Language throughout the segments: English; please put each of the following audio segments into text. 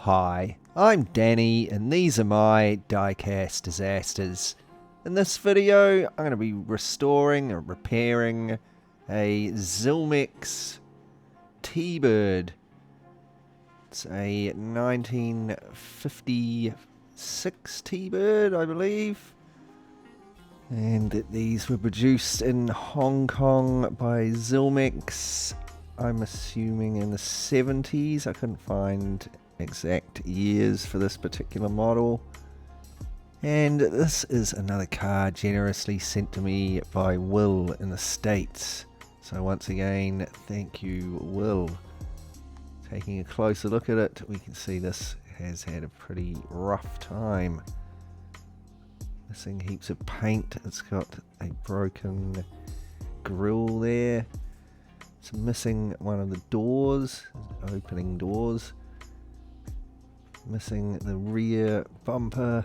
Hi, I'm Danny and these are my Diecast Disasters. In this video I'm going to be restoring or repairing a Zylmex T-Bird. It's a 1956 T-Bird, I believe. And these were produced in Hong Kong by Zylmex, I'm assuming in the 70s. I couldn't find exact years for this particular model. And this is another car generously sent to me by Will in the States. So once again, thank you, Will. Taking a closer look at it, we can see this has had a pretty rough time. Missing heaps of paint. It's got a broken grille there. It's missing one of the doors, opening doors. Missing the rear bumper.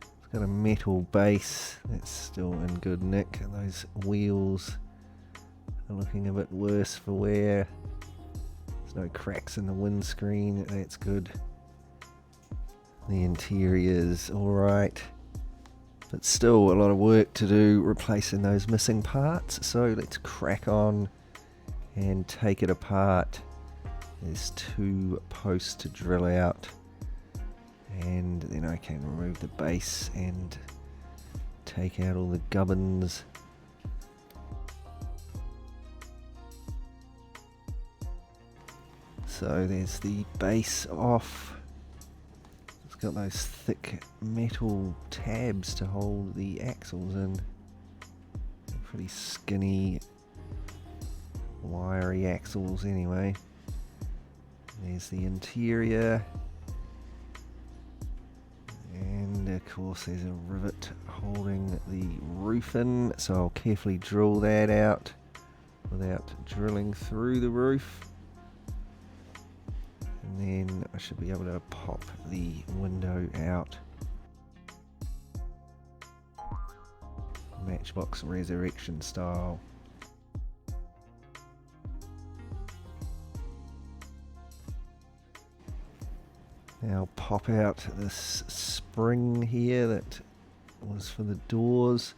It's got a metal base that's still in good nick. Those wheels are looking a bit worse for wear. There's no cracks in the windscreen, that's good. The interior's alright, but still a lot of work to do replacing those missing parts. So let's crack on and take it apart. There's 2 posts to drill out, and then I can remove the base and take out all the gubbins. So there's the base off. It's got those thick metal tabs to hold the axles in. They're pretty skinny, wiry axles anyway. There's the interior, and of course there's a rivet holding the roof in, so I'll carefully drill that out without drilling through the roof, and then I should be able to pop the window out. Matchbox Resurrection style. Now pop out this spring here that was for the doors.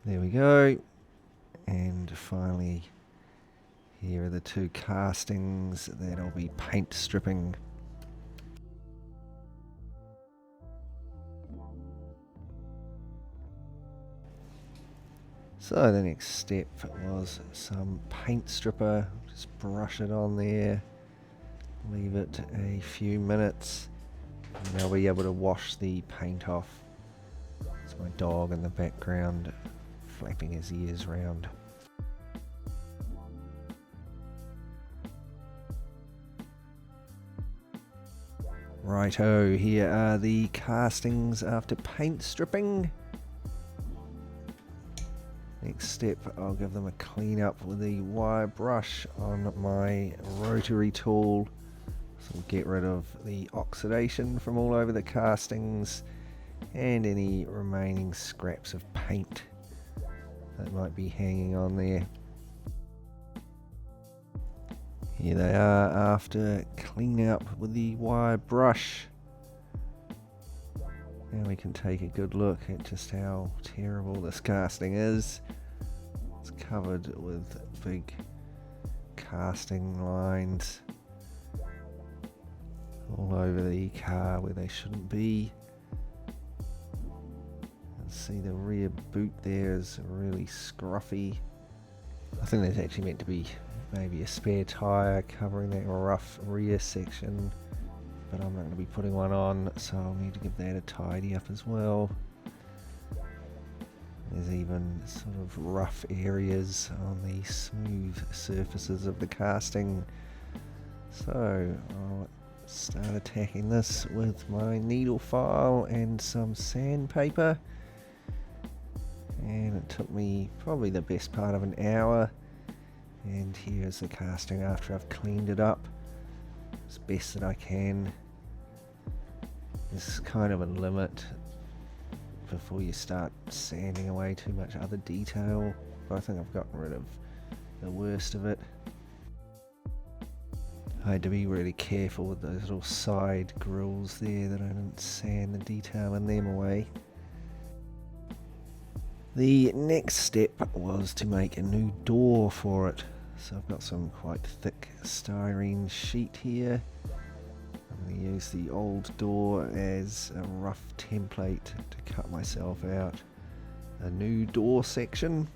There we go. And finally, here are the 2 castings that I'll be paint stripping. So the next step was some paint stripper. Just brush it on there, leave it a few minutes, and I'll be able to wash the paint off. It's my dog in the background flapping his ears round. Righto, here are the castings after paint stripping. Next step, I'll give them a clean up with the wire brush on my rotary tool. So we'll get rid of the oxidation from all over the castings and any remaining scraps of paint that might be hanging on there. Here they are after clean up with the wire brush. Now we can take a good look at just how terrible this casting is. It's covered with big casting lines all over the car where they shouldn't be. You can see the rear boot there is really scruffy. I think there's actually meant to be maybe a spare tyre covering that rough rear section, but I'm not going to be putting one on, so I'll need to give that a tidy up as well. There's even sort of rough areas on the smooth surfaces of the casting. So I'll start attacking this with my needle file and some sandpaper. And it took me probably the best part of an hour. And here's the casting after I've cleaned it up as best that I can. There's kind of a limit before you start sanding away too much other detail. But I think I've gotten rid of the worst of it. I had to be really careful with those little side grills there that I didn't sand the detail in them away. The next step was to make a new door for it. So I've got some quite thick styrene sheet here. I'm going to use the old door as a rough template to cut myself out a new door section.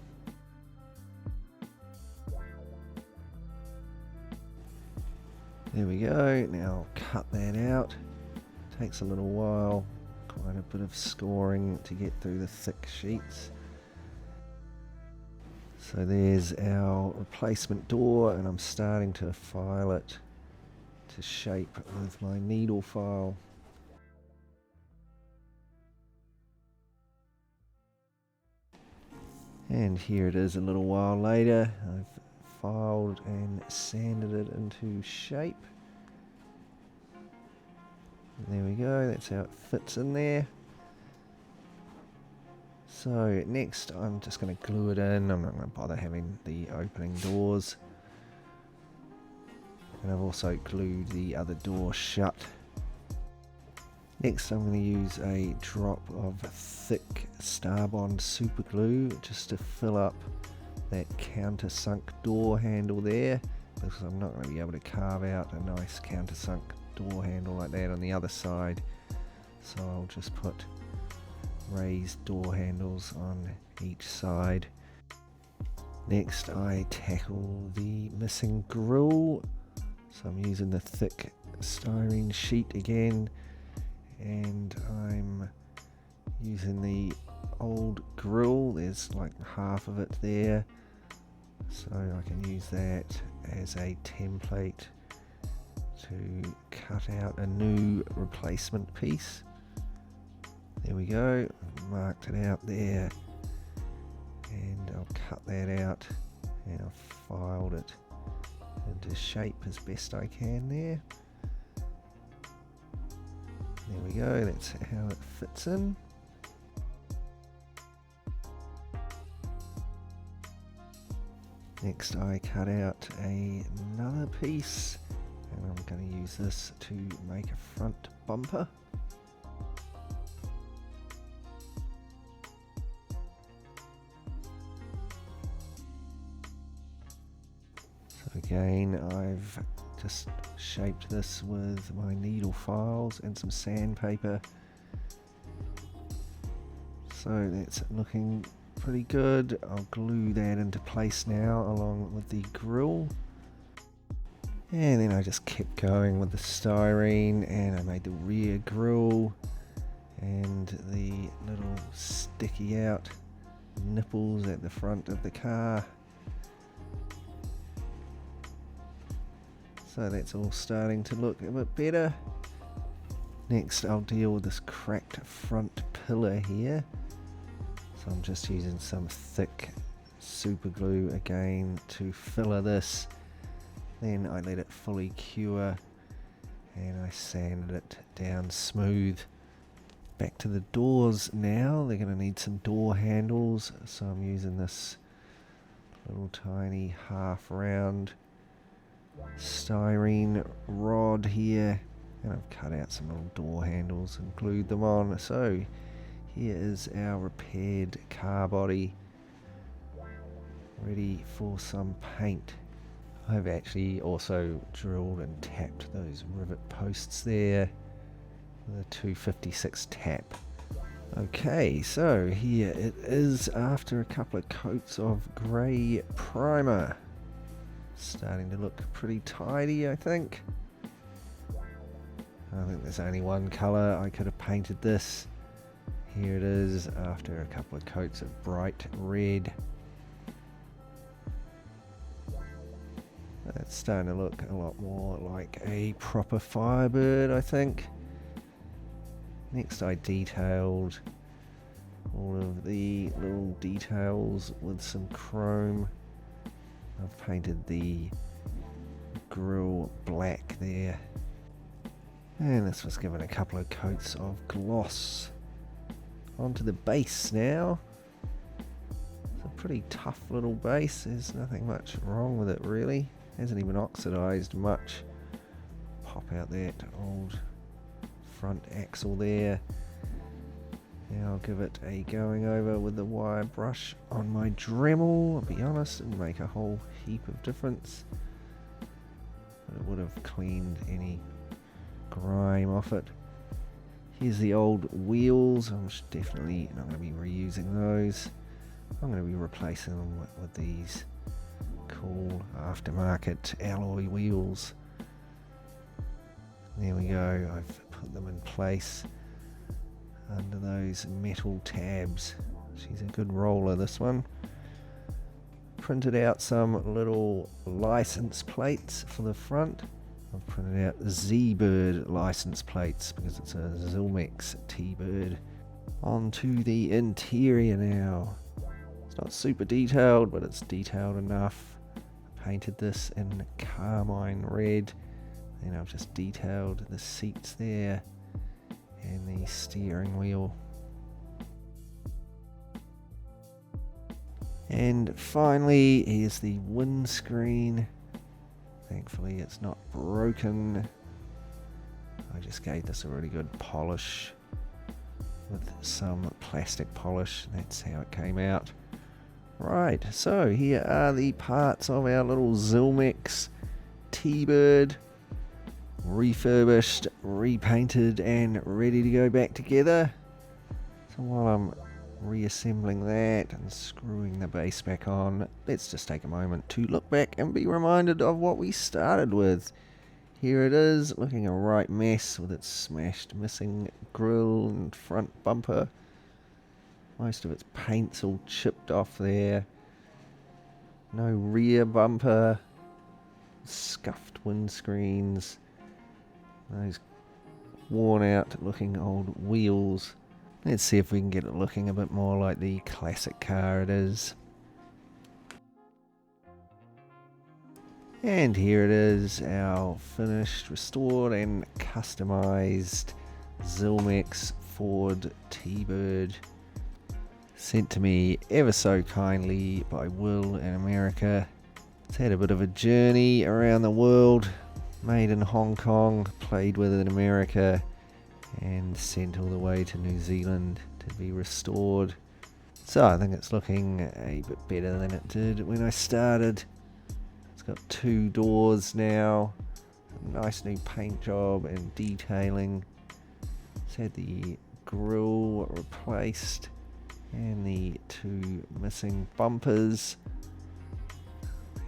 There we go, now I'll cut that out. Takes a little while, quite a bit of scoring to get through the thick sheets. So there's our replacement door, and I'm starting to file it to shape with my needle file. And here it is a little while later. I've filed and sanded it into shape. There we go, that's how it fits in there. So next I'm just going to glue it in. I'm not going to bother having the opening doors. And I've also glued the other door shut. Next I'm going to use a drop of thick Starbond super glue just to fill up that countersunk door handle there, because I'm not going to be able to carve out a nice countersunk door handle like that on the other side. So I'll just put raised door handles on each side. Next I tackle the missing grill. So I'm using the thick styrene sheet again, and I'm using the old grill. There's like half of it there, so I can use that as a template to cut out a new replacement piece. There we go, I've marked it out there, and I'll cut that out, and I've filed it into shape as best I can there. There we go, that's how it fits in. Next I cut out another piece, and I'm going to use this to make a front bumper. So again, I've just shaped this with my needle files and some sandpaper. So that's looking pretty good. I'll glue that into place now along with the grill. And then I just kept going with the styrene, and I made the rear grill and the little sticky out nipples at the front of the car. So that's all starting to look a bit better. Next I'll deal with this cracked front pillar here. So I'm just using some thick super glue again to filler this. Then I let it fully cure, and I sanded it down smooth. Back to the doors now. They're going to need some door handles, so I'm using this little tiny half round styrene rod here, and I've cut out some little door handles and glued them on. So here is our repaired car body, ready for some paint. I've actually also drilled and tapped those rivet posts there with a 256 tap. Okay, so here it is after a couple of coats of grey primer. Starting to look pretty tidy, I think. I think there's only one colour I could have painted this. Here it is after a couple of coats of bright red. It's starting to look a lot more like a proper Firebird, I think. Next I detailed all of the little details with some chrome. I've painted the grille black there, and this was given a couple of coats of gloss onto the base now. It's a pretty tough little base. There's nothing much wrong with it really. Hasn't even oxidized much. Pop out that old front axle there. Now I'll give it a going over with the wire brush on my Dremel. I'll be honest, it didn't make a whole heap of difference, but it would have cleaned any grime off it. Here's the old wheels. I'm definitely not going to be reusing those. I'm going to be replacing them with these cool aftermarket alloy wheels. There we go, I've put them in place under those metal tabs. She's a good roller, this one. Printed out some little license plates for the front. I've printed out Z-Bird license plates because it's a Zylmex T-Bird. On to the interior now. It's not super detailed, but it's detailed enough. I painted this in carmine red, and I've just detailed the seats there and the steering wheel. And finally, here's the windscreen. Thankfully it's not broken. I just gave this a really good polish with some plastic polish. That's how it came out. Right, so here are the parts of our little Zylmex T-Bird. Refurbished, repainted and ready to go back together. So while I'm reassembling that and screwing the base back on, let's just take a moment to look back and be reminded of what we started with. Here it is, looking a right mess with its smashed missing grille and front bumper. Most of its paint's all chipped off there. No rear bumper. Scuffed windscreens. Those worn out looking old wheels. Let's see if we can get it looking a bit more like the classic car it is. And here it is, our finished, restored and customized Zylmex Ford T-Bird. Sent to me ever so kindly by Will in America. It's had a bit of a journey around the world. Made in Hong Kong, played with in America, and sent all the way to New Zealand to be restored. So I think it's looking a bit better than it did when I started. It's got 2 doors now, a nice new paint job and detailing. It's had the grille replaced and the 2 missing bumpers.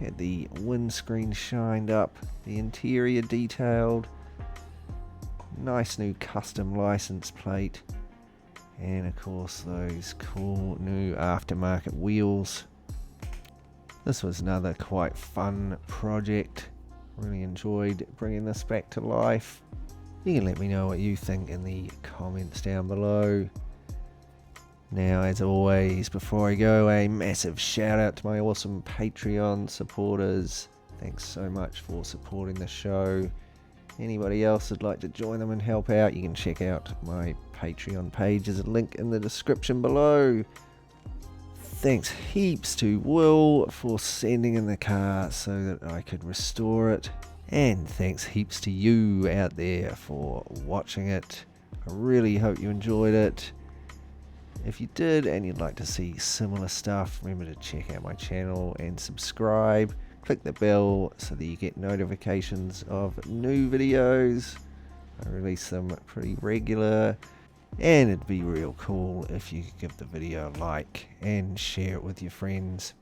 Had the windscreen shined up, the interior detailed, nice new custom license plate, and of course those cool new aftermarket wheels. This was another quite fun project. Really enjoyed bringing this back to life. You can let me know what you think in the comments down below. Now, as always, before I go, a massive shout out to my awesome Patreon supporters. Thanks so much for supporting the show. Anybody else would like to join them and help out, you can check out my Patreon page. There's a link in the description below. Thanks heaps to Will for sending in the car so that I could restore it. And thanks heaps to you out there for watching it. I really hope you enjoyed it. If you did and you'd like to see similar stuff, remember to check out my channel and subscribe. Click the bell so that you get notifications of new videos. I release them pretty regular, and it'd be real cool if you could give the video a like and share it with your friends.